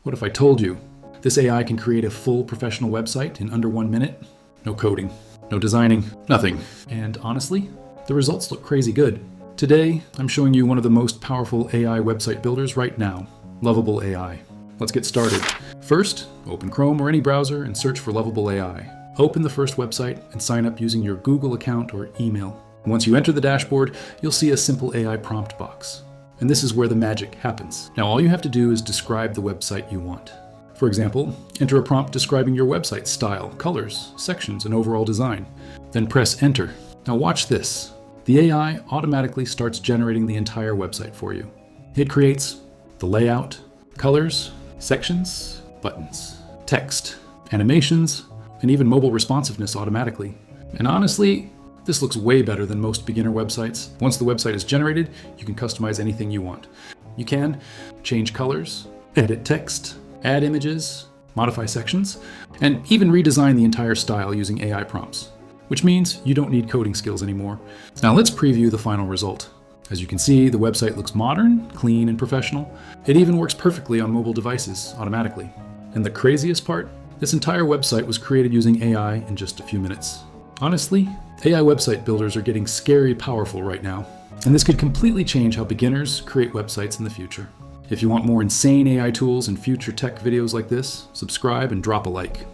What if I told you this AI can create a full professional website in under 1 minute? No coding, no designing, nothing. And honestly, the results look crazy good. Today, I'm showing you one of the most powerful AI website builders right now, Lovable AI. Let's get started. First, open Chrome or any browser and search for Lovable AI. Open the first website and sign up using your Google account or email. Once you enter the dashboard, you'll see a simple AI prompt box. And this is where the magic happens. Now all you have to do is describe the website you want. For example, enter a prompt describing your website style, colors, sections, and overall design. Then press enter. Now watch this. The AI automatically starts generating the entire website for you. It creates the layout, colors, sections, buttons, text, animations, and even mobile responsiveness automatically. And honestly, this looks way better than most beginner websites. Once the website is generated, you can customize anything you want. You can change colors, edit text, add images, modify sections, and even redesign the entire style using AI prompts, which means you don't need coding skills anymore. Now let's preview the final result. As you can see, the website looks modern, clean, and professional. It even works perfectly on mobile devices automatically. And the craziest part? This entire website was created using AI in just a few minutes. Honestly, AI website builders are getting scary powerful right now, and this could completely change how beginners create websites in the future. If you want more insane AI tools and future tech videos like this, subscribe and drop a like.